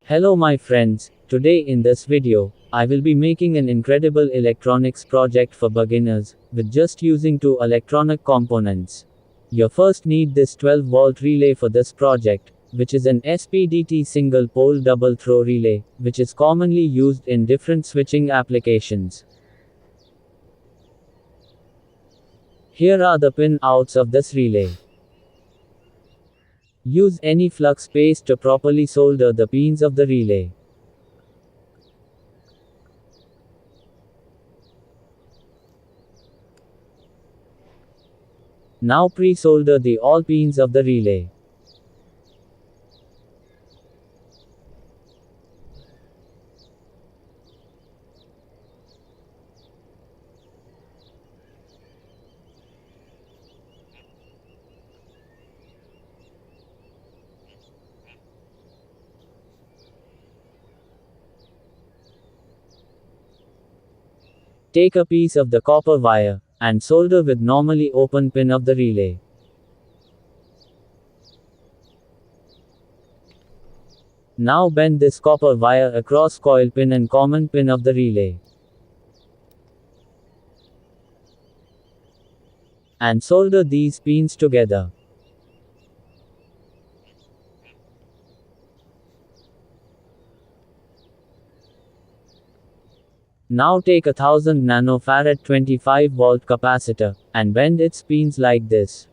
Hello my friends, today in this video, I will be making an incredible electronics project for beginners, with just using two electronic components. You first need this 12-volt relay for this project, which is an SPDT single-pole double-throw relay, which is commonly used in different switching applications. Here are the pin outs of this relay. Use any flux paste to properly solder the pins of the relay. Now pre-solder the all pins of the relay. Take a piece of the copper wire, and solder with normally open pin of the relay. Now bend this copper wire across coil pin and common pin of the relay. And solder these pins together. Now take a 1000 nanofarad 25-volt capacitor, and bend its pins like this.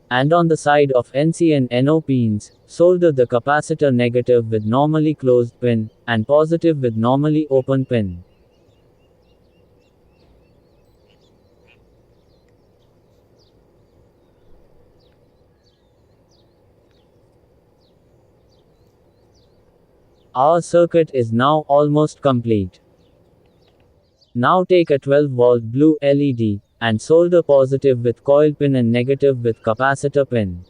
And on the side of NC and NO pins, solder the capacitor negative with normally closed pin, and positive with normally open pin. Our circuit is now almost complete. Now take a 12-volt blue LED, and solder positive with coil pin and negative with capacitor pin.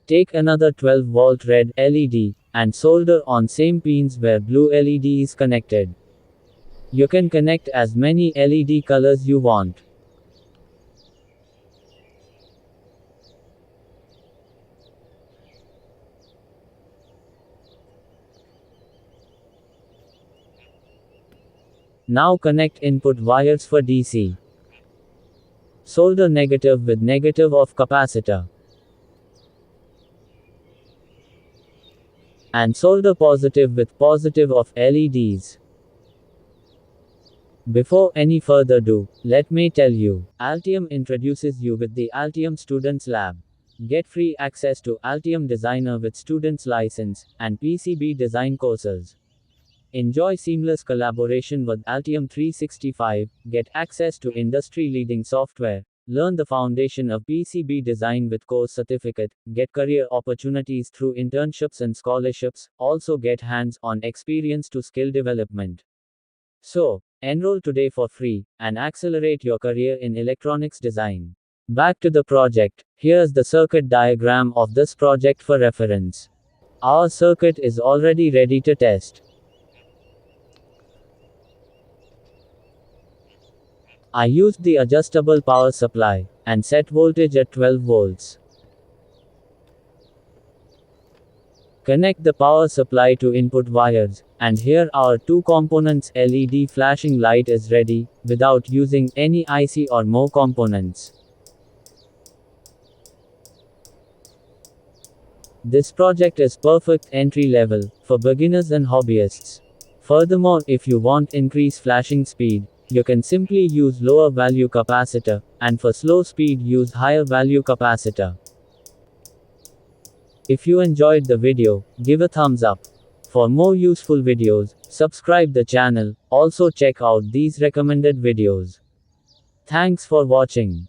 Take another 12-volt red LED, and solder on same pins where blue LED is connected. You can connect as many LED colors you want. Now connect input wires for DC. Solder negative with negative of capacitor. And solder positive with positive of LEDs. Before any further ado, let me tell you, Altium introduces you with the Altium Students Lab. Get free access to Altium Designer with students license, and PCB design courses. Enjoy seamless collaboration with Altium 365, get access to industry-leading software, learn the foundation of PCB design with course certificate, get career opportunities through internships and scholarships, also get hands-on experience to skill development. So, enroll today for free, and accelerate your career in electronics design. Back to the project, here's the circuit diagram of this project for reference. Our circuit is already ready to test. I used the adjustable power supply, and set voltage at 12 volts. Connect the power supply to input wires, and here our two components LED flashing light is ready, without using any IC or more components. This project is perfect entry level, for beginners and hobbyists. Furthermore, if you want increased flashing speed, you can simply use lower value capacitor, and for slow speed use higher value capacitor. If you enjoyed the video, give a thumbs up. For more useful videos, subscribe the channel, also check out these recommended videos. Thanks for watching.